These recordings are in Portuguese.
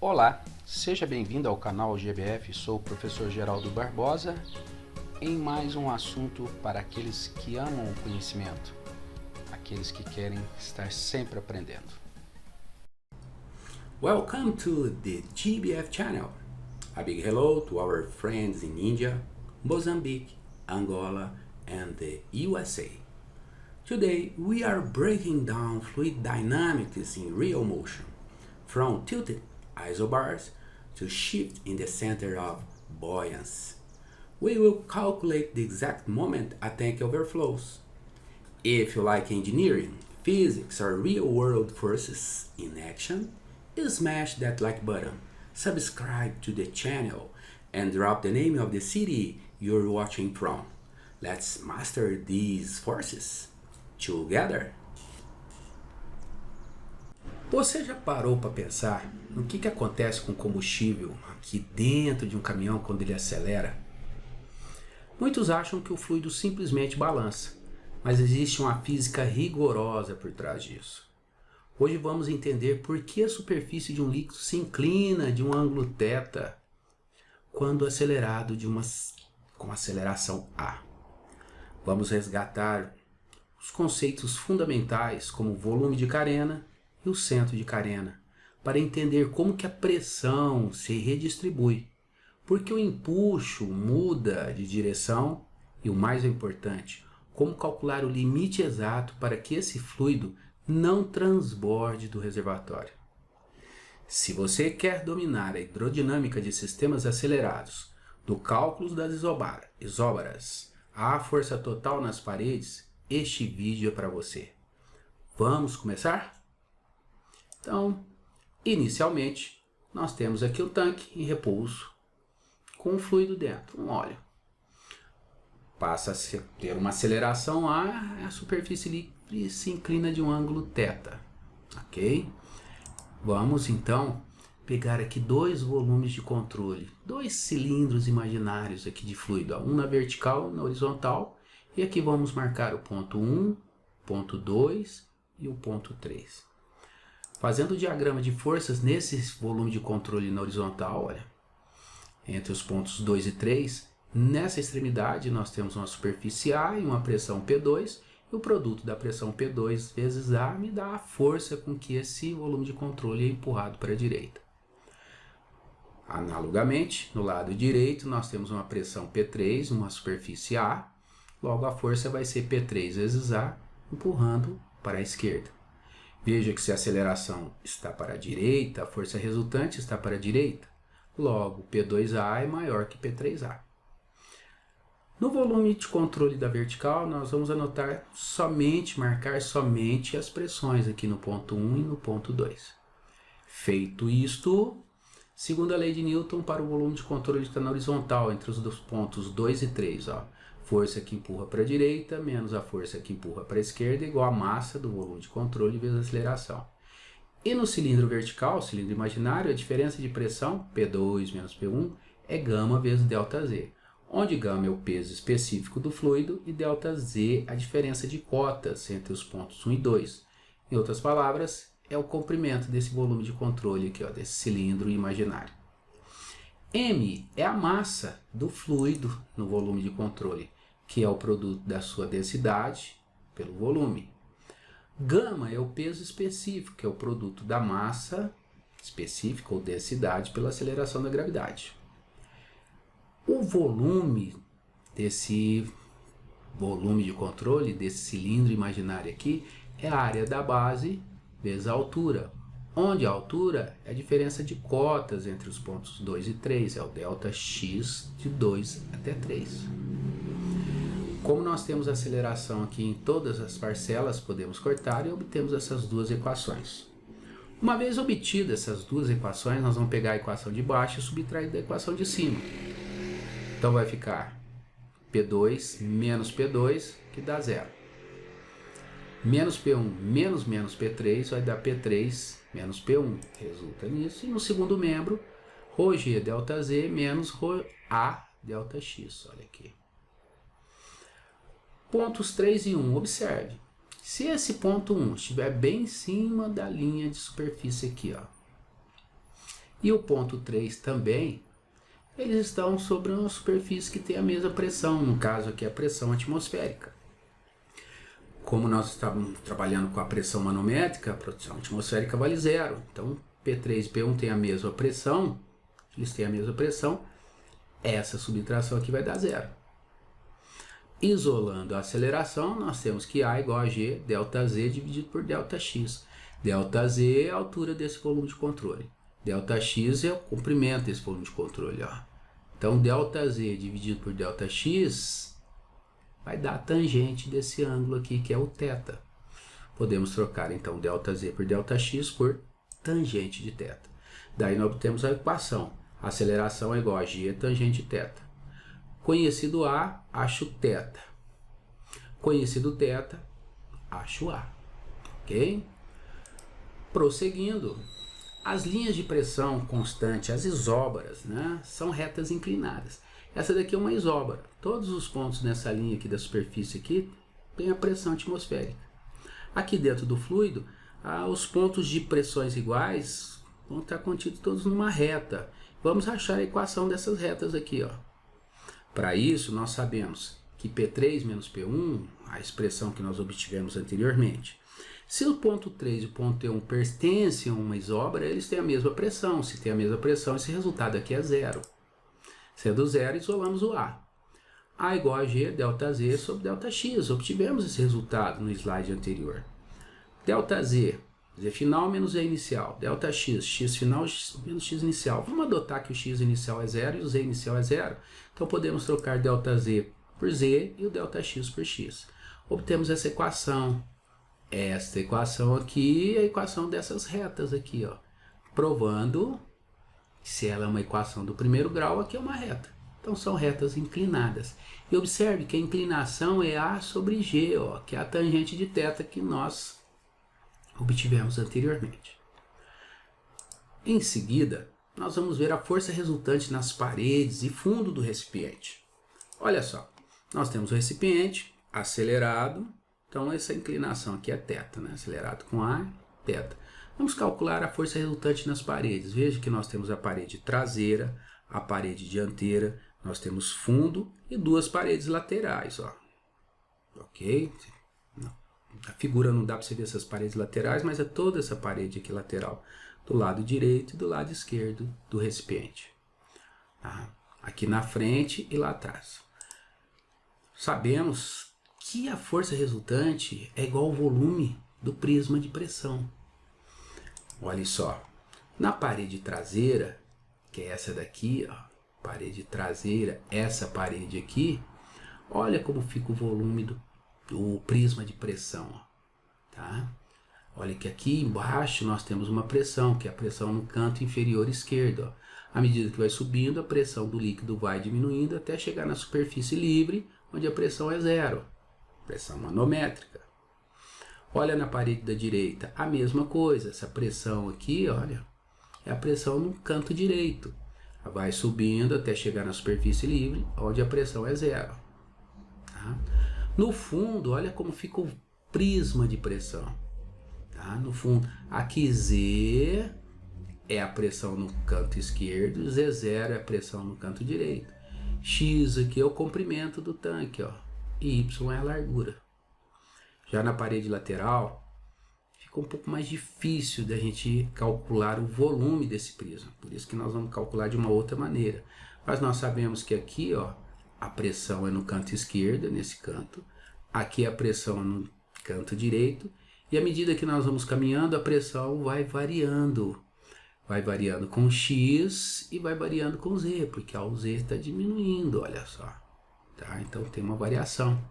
Olá, seja bem-vindo ao canal GBF, sou o professor Geraldo Barbosa, em mais um assunto para aqueles que amam o conhecimento, aqueles que querem estar sempre aprendendo. Welcome to the GBF channel. A big hello to our friends in India, Mozambique, Angola and the USA. Today we are breaking down fluid dynamics in real motion, from tilted isobars to shift in the center of buoyancy. We will calculate the exact moment a tank overflows. If you like engineering, physics or real-world forces in action, smash that like button, subscribe to the channel, and drop the name of the city you're watching from. Let's master these forces together. Você já parou para pensar no que acontece com o combustível aqui dentro de um caminhão quando ele acelera? Muitos acham que o fluido simplesmente balança, mas existe uma física rigorosa por trás disso. Hoje vamos entender por que a superfície de um líquido se inclina de um ângulo θ quando acelerado com aceleração A. Vamos resgatar os conceitos fundamentais como o volume de carena e o centro de carena, para entender como que a pressão se redistribui, porque o empuxo muda de direção e, o mais importante, como calcular o limite exato para que esse fluido não transborde do reservatório. Se você quer dominar a hidrodinâmica de sistemas acelerados, do cálculo das isóbaras à força total nas paredes, este vídeo é para você. Vamos começar? Então, inicialmente, nós temos aqui o tanque em repouso, com um fluido dentro, um óleo. Passa a ter uma aceleração A superfície livre se inclina de um ângulo θ, ok? Vamos então pegar aqui dois volumes de controle, dois cilindros imaginários aqui de fluido, um na vertical e na horizontal, e aqui vamos marcar o ponto 1, ponto 2 e o ponto 3. Fazendo o diagrama de forças nesse volume de controle na horizontal, olha, entre os pontos 2 e 3, nessa extremidade nós temos uma superfície A e uma pressão P2, e o produto da pressão P2 vezes A me dá a força com que esse volume de controle é empurrado para a direita. Analogamente, no lado direito nós temos uma pressão P3, uma superfície A, logo a força vai ser P3 vezes A, empurrando para a esquerda. Veja que se a aceleração está para a direita, a força resultante está para a direita. Logo, P2A é maior que P3A. No volume de controle da vertical, nós vamos marcar somente as pressões aqui no ponto 1 e no ponto 2. Feito isto, segundo a lei de Newton, para o volume de controle que está na horizontal, entre os dos pontos 2 e 3, ó. Força que empurra para a direita menos a força que empurra para a esquerda igual a massa do volume de controle vezes a aceleração. E no cilindro vertical, cilindro imaginário, a diferença de pressão, P2 menos P1, é γ vezes ΔZ, onde γ é o peso específico do fluido e ΔZ a diferença de cotas entre os pontos 1 e 2. Em outras palavras, é o comprimento desse volume de controle aqui, ó, desse cilindro imaginário. M é a massa do fluido no volume de controle, que é o produto da sua densidade pelo volume. Γ é o peso específico, que é o produto da massa específica ou densidade pela aceleração da gravidade. O volume desse volume de controle, desse cilindro imaginário aqui, é a área da base vezes a altura, onde a altura é a diferença de cotas entre os pontos 2 e 3, é o ΔX de 2 até 3. Como nós temos aceleração aqui em todas as parcelas, podemos cortar e obtemos essas duas equações. Uma vez obtidas essas duas equações, nós vamos pegar a equação de baixo e subtrair da equação de cima. Então vai ficar P2 menos P2, que dá zero. Menos P1 menos P3 vai dar P3 menos P1. Resulta nisso. E no segundo membro, ρg ΔZ menos ρA ΔX. Olha aqui. Pontos 3 e 1. Observe. Se esse ponto 1 estiver bem em cima da linha de superfície aqui, ó, E o ponto 3 também, eles estão sobre uma superfície que tem a mesma pressão, no caso aqui a pressão atmosférica. Como nós estávamos trabalhando com a pressão manométrica, a pressão atmosférica vale 0. Então P3 e P1 têm a mesma pressão, eles têm a mesma pressão, essa subtração aqui vai dar 0. Isolando a aceleração, nós temos que A igual a G, ΔZ dividido por ΔX. ΔZ é a altura desse volume de controle. ΔX é o comprimento desse volume de controle. Ó. Então, ΔZ dividido por ΔX vai dar a tangente desse ângulo aqui, que é o θ. Podemos trocar, então, ΔZ por ΔX por tangente de θ. Daí nós obtemos a equação. A aceleração é igual a G tangente θ. Conhecido A, acho θ. Conhecido θ, acho A. Ok? Prosseguindo, as linhas de pressão constante, as isóbaras, né, são retas inclinadas. Essa daqui é uma isóbara. Todos os pontos nessa linha aqui da superfície aqui tem a pressão atmosférica. Aqui dentro do fluido, os pontos de pressões iguais vão estar contidos todos numa reta. Vamos achar a equação dessas retas aqui, ó. Para isso, nós sabemos que P3 menos P1, a expressão que nós obtivemos anteriormente. Se o ponto 3 e o ponto T1 pertencem a uma isóbara, eles têm a mesma pressão. Se tem a mesma pressão, esse resultado aqui é 0. Sendo 0, isolamos o A. A igual a G, ΔZ sobre ΔX. Obtivemos esse resultado no slide anterior. ΔZ, Z final menos Z inicial. ΔX, X final menos X inicial. Vamos adotar que o X inicial é 0 e o Z inicial é 0. Então podemos trocar ΔZ por Z e o ΔX por X. Obtemos essa equação. Esta equação aqui é a equação dessas retas aqui, ó. Provando que se ela é uma equação do primeiro grau, aqui é uma reta. Então são retas inclinadas. E observe que a inclinação é A sobre G, ó, que é a tangente de θ que nós obtivemos anteriormente. Em seguida, nós vamos ver a força resultante nas paredes e fundo do recipiente. Olha só, nós temos o recipiente acelerado, então essa inclinação aqui é θ, né? Acelerado com A, θ. Vamos calcular a força resultante nas paredes. Veja que nós temos a parede traseira, a parede dianteira, nós temos fundo e duas paredes laterais, ó. Ok? A figura não dá para você ver essas paredes laterais, mas é toda essa parede aqui lateral, do lado direito e do lado esquerdo do recipiente. Tá? Aqui na frente e lá atrás. Sabemos que a força resultante é igual ao volume do prisma de pressão. Olha só, na parede traseira, que é essa daqui, ó, parede traseira, essa parede aqui, olha como fica o volume do prisma de pressão, ó, tá? Olha que aqui embaixo nós temos uma pressão, que é a pressão no canto inferior esquerdo, ó. À medida que vai subindo, a pressão do líquido vai diminuindo até chegar na superfície livre, onde a pressão é 0, pressão manométrica. Olha na parede da direita, a mesma coisa, essa pressão aqui, olha, é a pressão no canto direito. Vai subindo até chegar na superfície livre, onde a pressão é 0. Tá? No fundo, olha como fica o prisma de pressão. Tá? No fundo, aqui Z é a pressão no canto esquerdo, Z0 é a pressão no canto direito. X aqui é o comprimento do tanque, ó, e Y é a largura. Já na parede lateral, fica um pouco mais difícil da gente calcular o volume desse prisma. Por isso que nós vamos calcular de uma outra maneira. Mas nós sabemos que aqui, ó, a pressão é no canto esquerdo, nesse canto. Aqui a pressão é no canto direito. E à medida que nós vamos caminhando, a pressão vai variando. Vai variando com X e vai variando com Z, porque o Z está diminuindo, olha só. Tá? Então tem uma variação.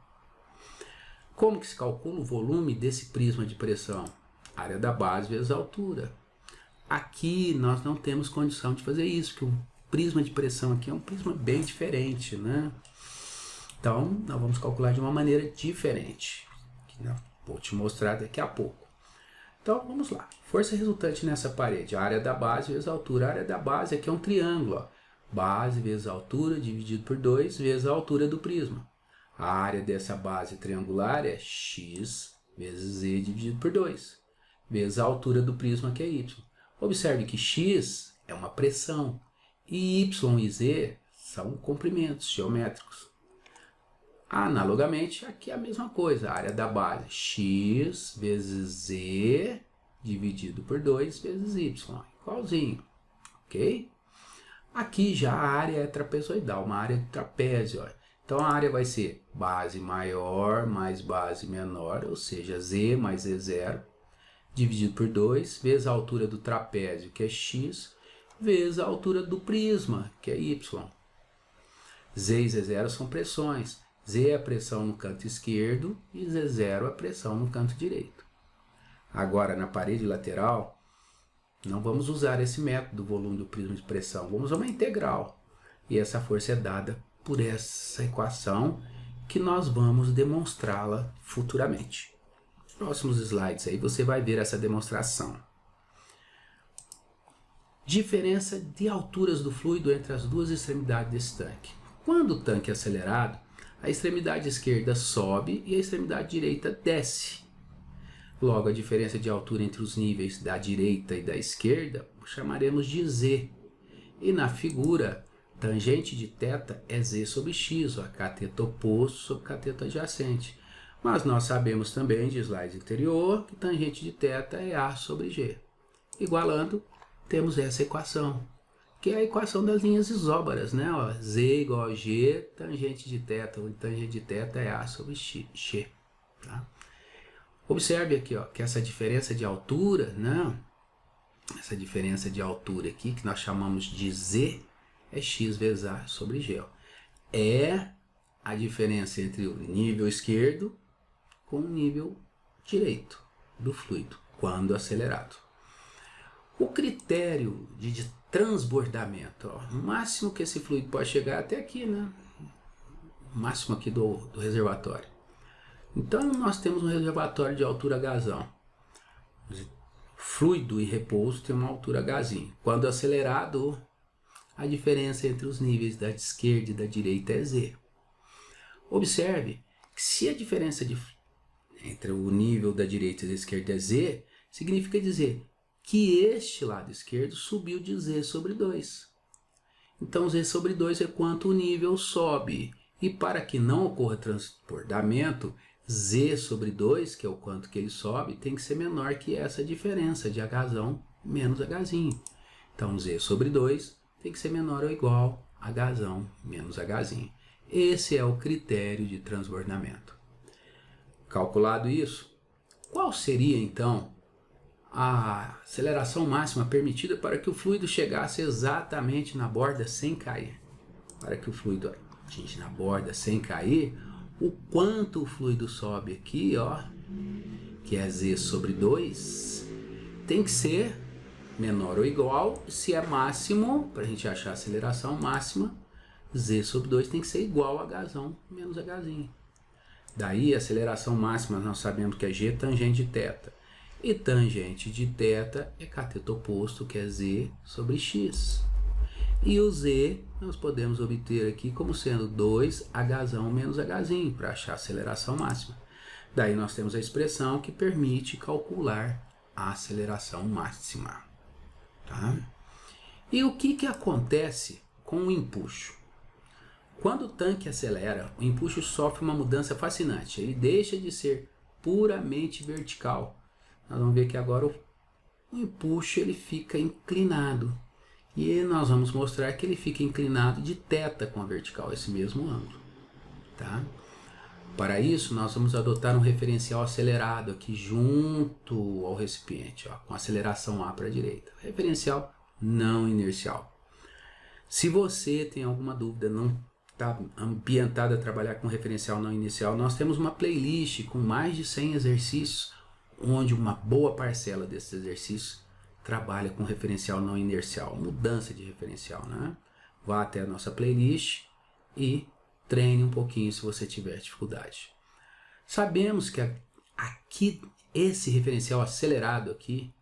Como que se calcula o volume desse prisma de pressão? Área da base vezes a altura. Aqui nós não temos condição de fazer isso, porque o prisma de pressão aqui é um prisma bem diferente, né? Então, nós vamos calcular de uma maneira diferente. Vou te mostrar daqui a pouco. Então, vamos lá. Força resultante nessa parede. A área da base vezes a altura. A área da base aqui é um triângulo, ó. Base vezes a altura dividido por 2 vezes a altura do prisma. A área dessa base triangular é x vezes z dividido por 2, vezes a altura do prisma, que é y. Observe que x é é uma pressão. E Y e Z são comprimentos geométricos. Analogamente, aqui é a mesma coisa. A área da base, x vezes Z dividido por 2 vezes Y. Igualzinho. Ok? Aqui já a área é trapezoidal, uma área de trapézio. Ó. Então a área vai ser base maior mais base menor, ou seja, Z mais Z0, dividido por 2, vezes a altura do trapézio, que é x, vezes a altura do prisma, que é y. Z e Z0 são pressões. Z é a pressão no canto esquerdo e Z0 é a pressão no canto direito. Agora, na parede lateral, não vamos usar esse método do volume do prisma de pressão. Vamos usar uma integral. E essa força é dada por essa equação que nós vamos demonstrá-la futuramente. Próximos slides aí você vai ver essa demonstração. Diferença de alturas do fluido entre as duas extremidades desse tanque. Quando o tanque é acelerado, a extremidade esquerda sobe e a extremidade direita desce. Logo, a diferença de altura entre os níveis da direita e da esquerda chamaremos de Z. E na figura, tangente de θ é Z sobre x, ó, cateto oposto sobre cateto adjacente. Mas nós sabemos também de slide anterior que tangente de θ é A sobre G. Igualando, temos essa equação, que é a equação das linhas isóbaras, né? Ó, Z igual a G, tangente de θ, ou tangente de θ é A sobre X. Tá? Observe aqui, ó, que essa diferença de altura, né? Essa diferença de altura aqui, que nós chamamos de Z, é x vezes A sobre G. Ó. É a diferença entre o nível esquerdo com o nível direito do fluido, quando acelerado. O critério de transbordamento, ó, o máximo que esse fluido pode chegar até aqui, né? O máximo aqui do reservatório. Então, nós temos um reservatório de altura Hzão. Fluido e repouso tem uma altura Hzinho. Quando acelerado, a diferença entre os níveis da esquerda e da direita é Z. Observe que se a diferença entre o nível da direita e da esquerda é Z, significa dizer que este lado esquerdo subiu de Z sobre 2. Então, Z sobre 2 é quanto o nível sobe. E para que não ocorra transbordamento, Z sobre 2, que é o quanto que ele sobe, tem que ser menor que essa diferença de Hzão menos Hzinho. Então, Z sobre 2 tem que ser menor ou igual a Hzão menos Hzinho. Esse é o critério de transbordamento. Calculado isso, qual seria então a aceleração máxima permitida para que o fluido chegasse exatamente na borda sem cair? Para que o fluido atinja na borda sem cair, o quanto o fluido sobe aqui, ó, que é Z sobre 2, tem que ser menor ou igual, se é máximo, para a gente achar a aceleração máxima, Z sobre 2 tem que ser igual a Hzão menos Hzinho. Daí a aceleração máxima nós sabemos que é G tangente de θ. E tangente de θ é cateto oposto, que é Z sobre X. E o Z nós podemos obter aqui como sendo 2Hzão menos Hzinho, para achar a aceleração máxima. Daí nós temos a expressão que permite calcular a aceleração máxima. Tá? E o que acontece com o empuxo? Quando o tanque acelera, o empuxo sofre uma mudança fascinante. Ele deixa de ser puramente vertical. Nós vamos ver que agora o empuxo ele fica inclinado. E nós vamos mostrar que ele fica inclinado de θ com a vertical, esse mesmo ângulo. Tá? Para isso, nós vamos adotar um referencial acelerado aqui junto ao recipiente, ó, com aceleração A para a direita. Referencial não inercial. Se você tem alguma dúvida, não está ambientado a trabalhar com referencial não inercial, nós temos uma playlist com mais de 100 exercícios, onde uma boa parcela desses exercícios trabalha com referencial não inercial, mudança de referencial, né? Vá até a nossa playlist e treine um pouquinho se você tiver dificuldade. Sabemos que aqui, esse referencial acelerado aqui,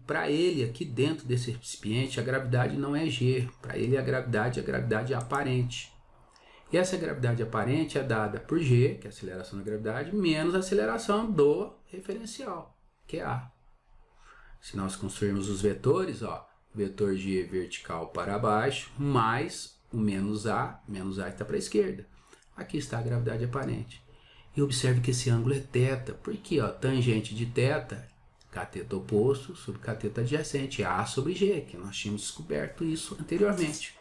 para ele aqui dentro desse recipiente, a gravidade não é G, para ele a gravidade é aparente. E essa gravidade aparente é dada por G, que é a aceleração da gravidade, menos a aceleração do referencial, que é A. Se nós construirmos os vetores, ó, vetor G vertical para baixo, mais o menos A está para a esquerda. Aqui está a gravidade aparente. E observe que esse ângulo é θ, porque ó, tangente de θ, cateto oposto sobre cateto adjacente, A sobre G, que nós tínhamos descoberto isso anteriormente.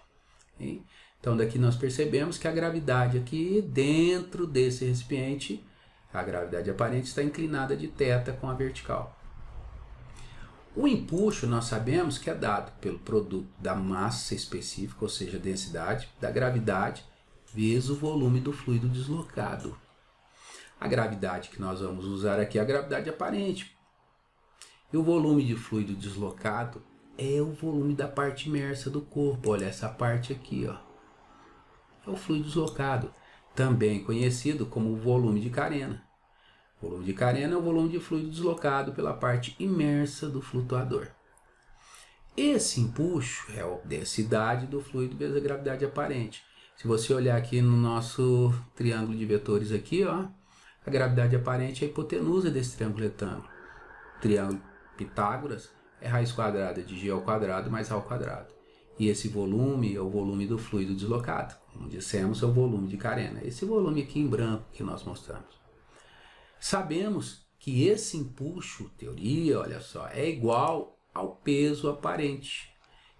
Okay? Então daqui nós percebemos que a gravidade aqui dentro desse recipiente, a gravidade aparente está inclinada de θ com a vertical. O empuxo nós sabemos que é dado pelo produto da massa específica, ou seja, a densidade, da gravidade, vezes o volume do fluido deslocado. A gravidade que nós vamos usar aqui é a gravidade aparente. E o volume de fluido deslocado é o volume da parte imersa do corpo. Olha essa parte aqui, ó. É o fluido deslocado, também conhecido como volume de carena. O volume de carena é o volume de fluido deslocado pela parte imersa do flutuador. Esse empuxo é a densidade do fluido vezes a gravidade aparente. Se você olhar aqui no nosso triângulo de vetores aqui, ó, a gravidade aparente é a hipotenusa desse triângulo retângulo. Triângulo Pitágoras é raiz quadrada de G ao quadrado mais A ao quadrado. E esse volume é o volume do fluido deslocado. Como dissemos, é o volume de carena. Esse volume aqui em branco que nós mostramos. Sabemos que esse empuxo, teoria, olha só, é igual ao peso aparente.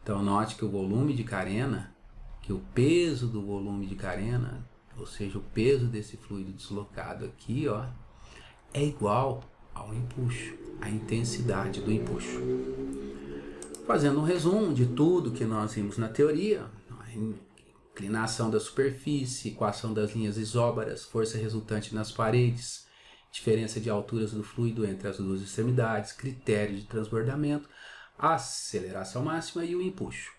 Então note que o volume de carena, que o peso do volume de carena, ou seja, o peso desse fluido deslocado aqui, ó, é igual ao empuxo, à intensidade do empuxo. Fazendo um resumo de tudo que nós vimos na teoria, inclinação da superfície, equação das linhas isóbaras, força resultante nas paredes, diferença de alturas do fluido entre as duas extremidades, critério de transbordamento, aceleração máxima e o empuxo.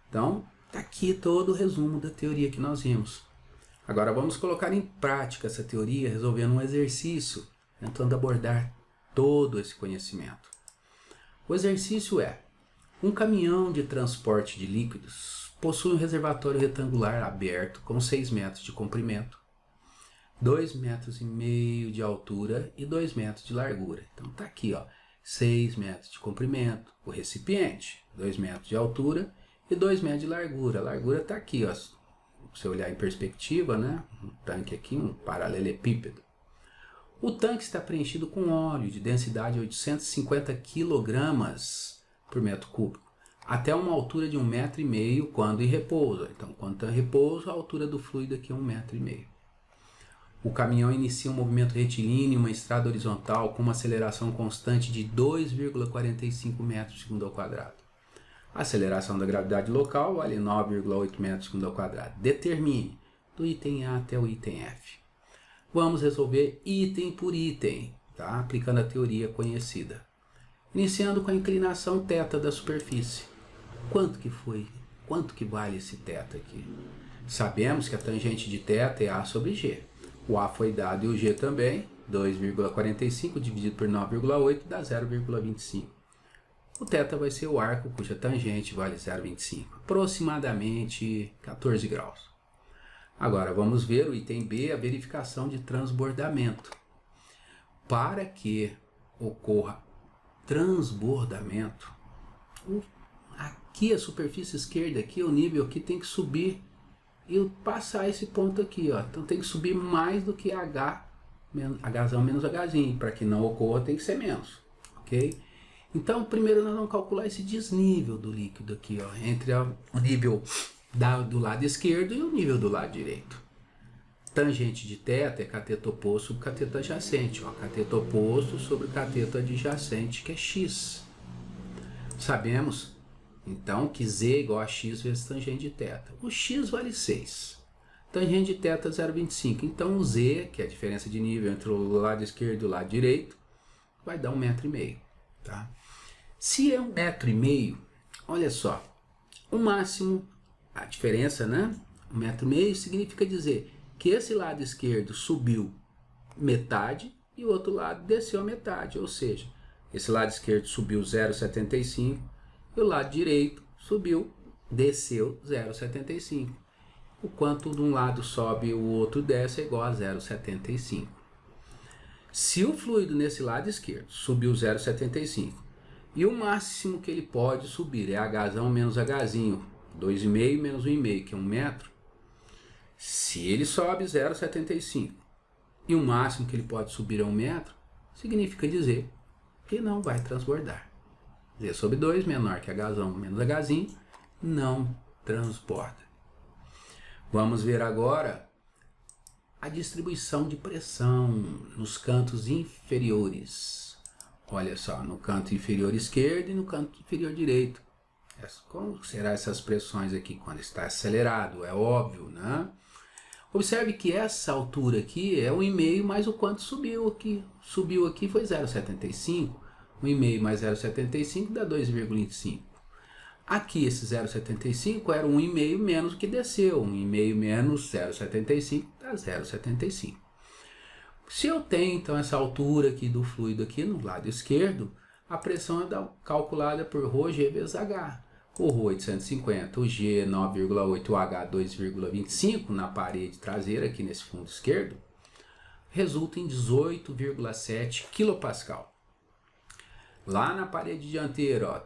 Então, está aqui todo o resumo da teoria que nós vimos. Agora vamos colocar em prática essa teoria resolvendo um exercício, tentando abordar todo esse conhecimento. O exercício é: um caminhão de transporte de líquidos possui um reservatório retangular aberto com 6 metros de comprimento, 2,5 metros de altura e 2 metros de largura. Então tá aqui, ó, 6 metros de comprimento, o recipiente, 2 metros de altura e 2 metros de largura. A largura tá aqui, ó. Se você olhar em perspectiva, né? Um tanque aqui, um paralelepípedo. O tanque está preenchido com óleo de densidade 850 kg por metro cúbico, até uma altura de 1,5 m quando em repouso. Então, quando está em repouso, a altura do fluido aqui é 1,5 m. O caminhão inicia um movimento retilíneo em uma estrada horizontal com uma aceleração constante de 2,45 metros por segundo ao quadrado. A aceleração da gravidade local vale 9,8 metros por segundo ao quadrado. Determine do item A até o item F. Vamos resolver item por item, tá? Aplicando a teoria conhecida. Iniciando com a inclinação θ da superfície. Quanto que foi? Quanto que vale esse θ aqui? Sabemos que a tangente de θ é A sobre G. O A foi dado e o G também. 2,45 dividido por 9,8 dá 0,25. O θ vai ser o arco cuja tangente vale 0,25. Aproximadamente 14 graus. Agora vamos ver o item B, a verificação de transbordamento. Para que ocorra transbordamento, aqui a superfície esquerda, aqui o nível aqui tem que subir e passar esse ponto aqui, ó. Então tem que subir mais do que H, Hzão menos Hzinho. Para que não ocorra tem que ser menos, ok? Então primeiro nós vamos calcular esse desnível do líquido aqui, ó, entre o nível do lado esquerdo e o nível do lado direito. Tangente de θ é cateto oposto sobre cateto adjacente, ó, cateto oposto sobre cateto adjacente, que é x. Sabemos então que z é igual a x vezes tangente de θ. O x vale 6. Tangente de θ 0,25. Então o z, que é a diferença de nível entre o lado esquerdo e o lado direito, vai dar 1,5 m. Tá? Se é 1,5 m, olha só, o máximo, a diferença, né? 1,5 m significa dizer que esse lado esquerdo subiu metade e o outro lado desceu a metade. Ou seja, esse lado esquerdo subiu 0,75 e o lado direito desceu 0,75. O quanto de um lado sobe e o outro desce é igual a 0,75. Se o fluido nesse lado esquerdo subiu 0,75 E o máximo que ele pode subir é Hzão menos Hzinho, 2,5 menos 1,5, que é 1 metro. Se ele sobe 0,75 e o máximo que ele pode subir é 1 metro, significa dizer que não vai transbordar. Z sobre 2 menor que Hzão menos Hzinho não transborda. Vamos ver agora a distribuição de pressão nos cantos inferiores. Olha só, no canto inferior esquerdo e no canto inferior direito. Como serão essas pressões aqui quando está acelerado? É óbvio, né? Observe que essa altura aqui é 1,5 mais o quanto subiu aqui. Subiu aqui foi 0,75. 1,5 mais 0,75 dá 2,25. Aqui esse 0,75 era 1,5 menos o que desceu. 1,5 menos 0,75 dá 0,75. Se eu tenho então essa altura aqui do fluido aqui no lado esquerdo, a pressão é calculada por ρg vezes H. O ρ 850, o G 9,8, o H 2,25 na parede traseira aqui nesse fundo esquerdo, resulta em 18,7 kPa. Lá na parede dianteira, ó,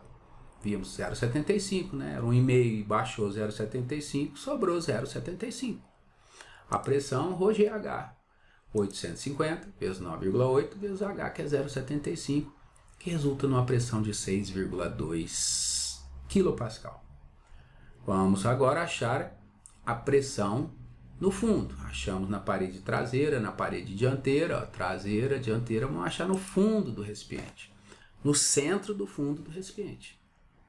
vimos 0,75, né? Era 1,5 e baixou 0,75, sobrou 0,75. A pressão ρgH, 850 vezes 9,8 vezes H, que é 0,75, que resulta numa pressão de 6,2 kPa. Vamos agora achar a pressão no fundo. Achamos na parede traseira, na parede dianteira, ó, traseira, dianteira, vamos achar no fundo do recipiente, no centro do fundo do recipiente,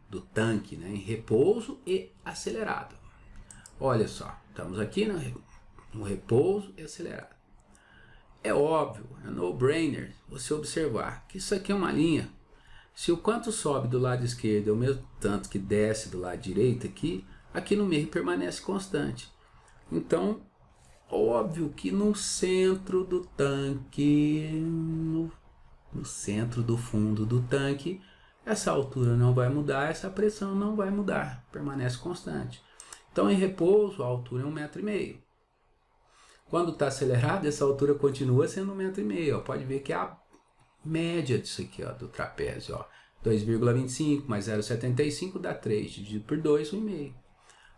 do tanque, né, em repouso e acelerado. Olha só, estamos aqui no repouso e acelerado. É óbvio, é no-brainer você observar que isso aqui é uma linha. Se o quanto sobe do lado esquerdo é o mesmo tanto que desce do lado direito aqui no meio permanece constante. Então, óbvio que no centro do tanque, no centro do fundo do tanque, essa altura não vai mudar, essa pressão não vai mudar, permanece constante. Então, em repouso, a altura é 1,5 m. Quando está acelerado, essa altura continua sendo 1,5 m. Pode ver que é a média disso aqui, ó, do trapézio. 2,25 mais 0,75 dá 3, dividido por 2, 1,5.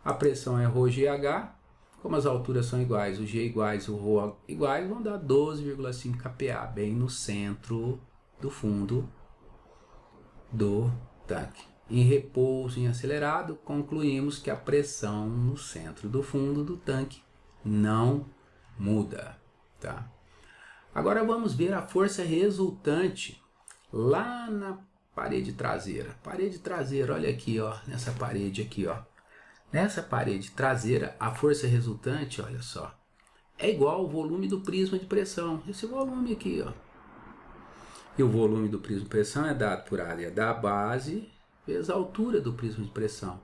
A pressão é ρgH. Como as alturas são iguais, o G iguais, o ρ iguais, vão dar 12,5 kPa, bem no centro do fundo do tanque. Em repouso, em acelerado, concluímos que a pressão no centro do fundo do tanque não muda, tá? Agora vamos ver a força resultante lá na parede traseira. Parede traseira, olha aqui, ó, nessa parede aqui, ó. Nessa parede traseira, a força resultante, olha só, é igual ao volume do prisma de pressão. Esse volume aqui, ó. E o volume do prisma de pressão é dado por área da base vezes a altura do prisma de pressão.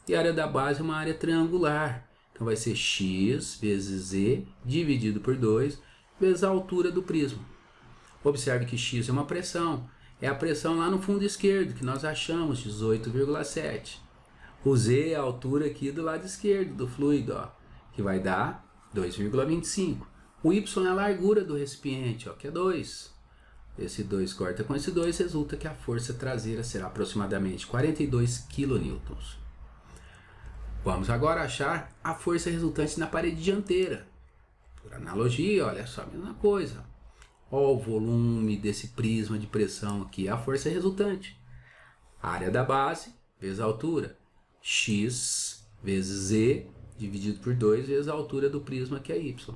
E a área da base é uma área triangular. Então vai ser x vezes z dividido por 2 vezes a altura do prisma. Observe que x é uma pressão. É a pressão lá no fundo esquerdo, que nós achamos, 18,7. O z é a altura aqui do lado esquerdo do fluido, ó, que vai dar 2,25. O y é a largura do recipiente, ó, que é 2. Esse 2 corta com esse 2, resulta que a força traseira será aproximadamente 42 kN. Vamos agora achar a força resultante na parede dianteira. Por analogia, olha só, a mesma coisa. Olha o volume desse prisma de pressão aqui, é a força resultante. A área da base vezes a altura. X vezes Z dividido por 2 vezes a altura do prisma, que é Y.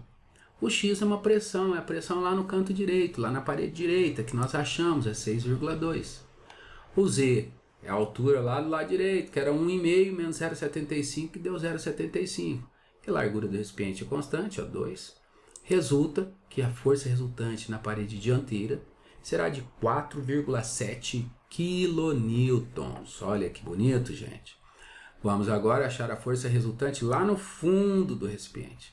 O X é uma pressão, é a pressão lá no canto direito, lá na parede direita, que nós achamos, é 6,2. O Z é a altura lá do lado direito, que era 1,5 menos 0,75, que deu 0,75. E a largura do recipiente é constante, ó, 2. Resulta que a força resultante na parede dianteira será de 4,7 kN. Olha que bonito, gente. Vamos agora achar a força resultante lá no fundo do recipiente.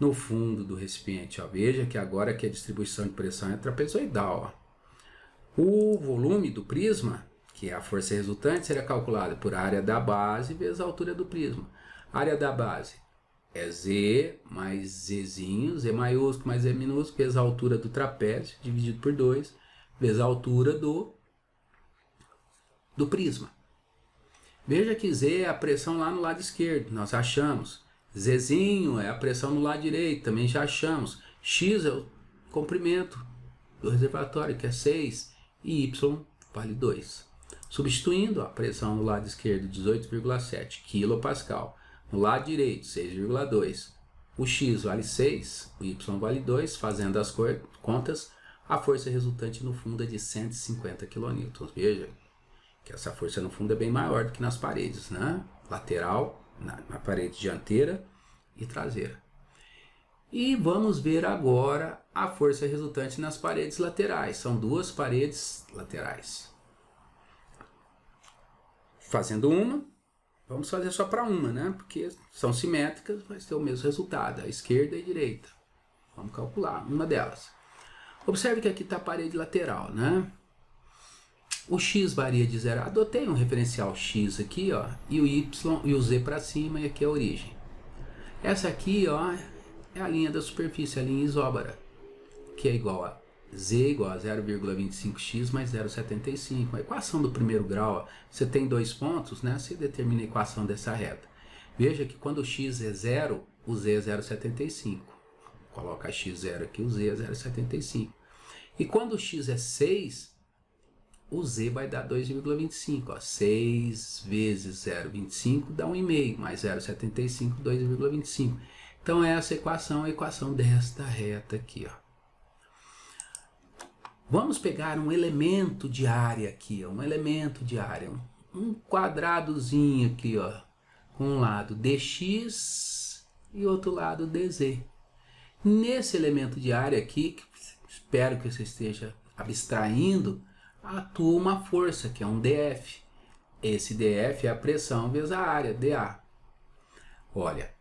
No fundo do recipiente, ó, veja que agora que a distribuição de pressão é trapezoidal. Ó. O volume do prisma, que é a força resultante, será calculada por área da base vezes a altura do prisma. A área da base é Z mais Zzinho, Z maiúsculo mais Z minúsculo, vezes a altura do trapézio, dividido por 2, vezes a altura do do prisma. Veja que Z é a pressão lá no lado esquerdo, nós achamos. Zzinho é a pressão no lado direito, também já achamos. X é o comprimento do reservatório, que é 6, e Y vale 2. Substituindo a pressão no lado esquerdo, 18,7 kPa, no lado direito, 6,2. O X vale 6, o Y vale 2, fazendo as contas, a força resultante no fundo é de 150 kN. Veja que essa força no fundo é bem maior do que nas paredes, né? Lateral, na parede dianteira e traseira. E vamos ver agora a força resultante nas paredes laterais. São duas paredes laterais. Fazendo uma, vamos fazer só para uma, né? Porque são simétricas, vai ter o mesmo resultado, a esquerda e a direita. Vamos calcular uma delas. Observe que aqui está a parede lateral, né? O X varia de 0 a... Adotei um referencial X aqui, ó, e o Y e o Z para cima, e aqui é a origem. Essa aqui, ó, é a linha da superfície, a linha isóbara, que é igual a Z igual a 0,25x mais 0,75. A equação do primeiro grau, ó, você tem dois pontos, né? Você determina a equação dessa reta. Veja que quando o x é 0, o z é 0,75. Coloca x0 aqui, o z é 0,75. E quando o x é 6, o z vai dar 2,25. 6 vezes 0,25 dá 1,5, mais 0,75, 2,25. Então essa equação é a equação desta reta aqui, ó. Vamos pegar um elemento de área aqui, ó, um elemento de área, um quadradozinho aqui, ó, com um lado dx e outro lado dz. Nesse elemento de área aqui, que espero que você esteja abstraindo, atua uma força, que é um dF. Esse dF é a pressão vezes a área, dA. Olha,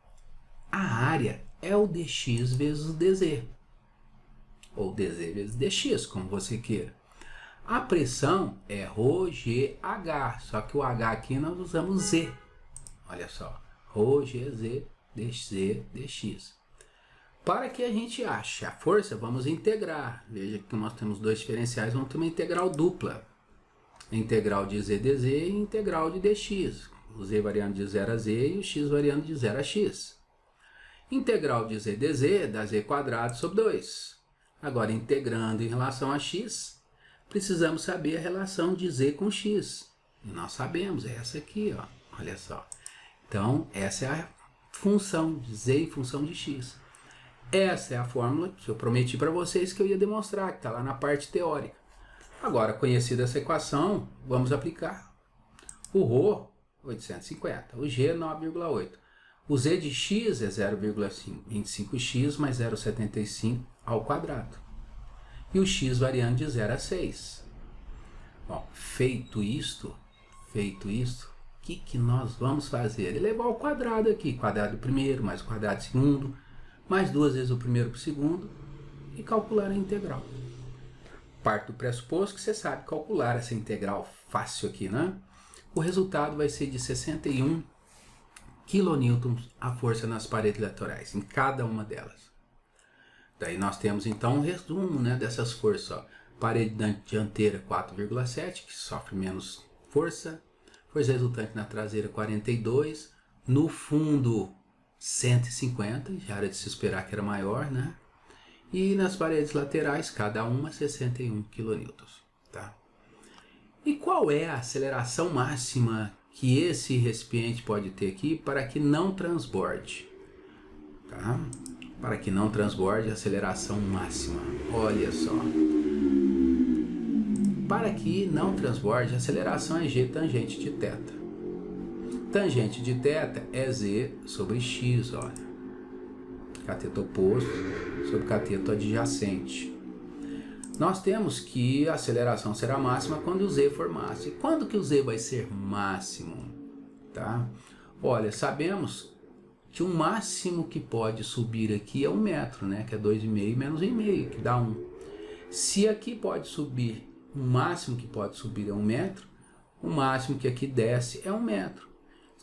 a área é o dx vezes o dz. Ou dz vezes dx, como você queira. A pressão é ρgh, só que o h aqui nós usamos z. Olha só, ρgz dz dx. Para que a gente ache a força, vamos integrar. Veja que nós temos dois diferenciais, vamos ter uma integral dupla. Integral de z dz e integral de dx. O z variando de 0 a z e o x variando de 0 a x. Integral de z dz dá z quadrado sobre 2. Agora, integrando em relação a x, precisamos saber a relação de z com x. E nós sabemos, é essa aqui, ó. Olha só. Então, essa é a função de z em função de x. Essa é a fórmula que eu prometi para vocês que eu ia demonstrar, que está lá na parte teórica. Agora, conhecida essa equação, vamos aplicar. O ρ, 850. O g, 9,8. O z de x é 0,25x mais 0,75 ao quadrado. E o x variando de 0 a 6. Bom, feito isto, o que nós vamos fazer? Elevar ao quadrado aqui. Quadrado do primeiro, mais o quadrado do segundo, mais duas vezes o primeiro para o segundo, e calcular a integral. Parte do pressuposto que você sabe calcular essa integral fácil aqui, né? O resultado vai ser de 61 kN a força nas paredes laterais, em cada uma delas. Daí nós temos então um resumo, né, dessas forças. Ó. Parede dianteira 4,7, que sofre menos força. Força resultante na traseira 42. No fundo 150, já era de se esperar que era maior, né? E nas paredes laterais, cada uma 61 kN. Tá? E qual é a aceleração máxima que esse recipiente pode ter aqui para que não transborde? Tá? Para que não transborde, a aceleração máxima. Olha só. Para que não transborde, a aceleração é g tangente de θ. Tangente de θ é z sobre x, olha. Cateto oposto sobre cateto adjacente. Nós temos que a aceleração será máxima quando o z for máximo. E quando que o z vai ser máximo? Tá? Olha, sabemos que o máximo que pode subir aqui é 1 metro, né? Que é 2,5 menos 1,5, que dá 1. Se aqui pode subir, o máximo que pode subir é 1 metro, o máximo que aqui desce é 1 metro.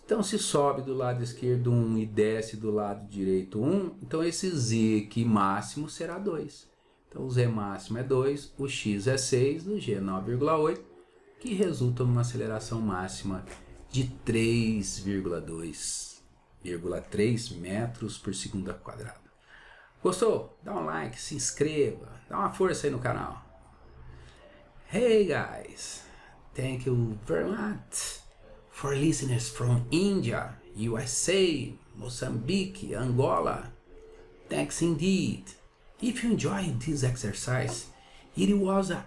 Então, se sobe do lado esquerdo 1 e desce do lado direito 1, então esse z aqui máximo será 2. Então, o z máximo é 2, o x é 6, o g é 9,8. que resulta numa aceleração máxima de 3,3 metros por segundo quadrado. Gostou? Dá um like, se inscreva, dá uma força aí no canal. Hey guys, thank you very much for listeners from India, USA, Mozambique, Angola. Thanks indeed. If you enjoyed this exercise, it was an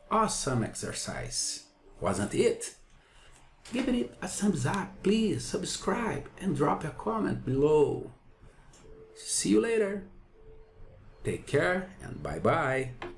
awesome exercise, wasn't it? Give it a thumbs up, please subscribe and drop a comment below. See you later. Take care and bye bye.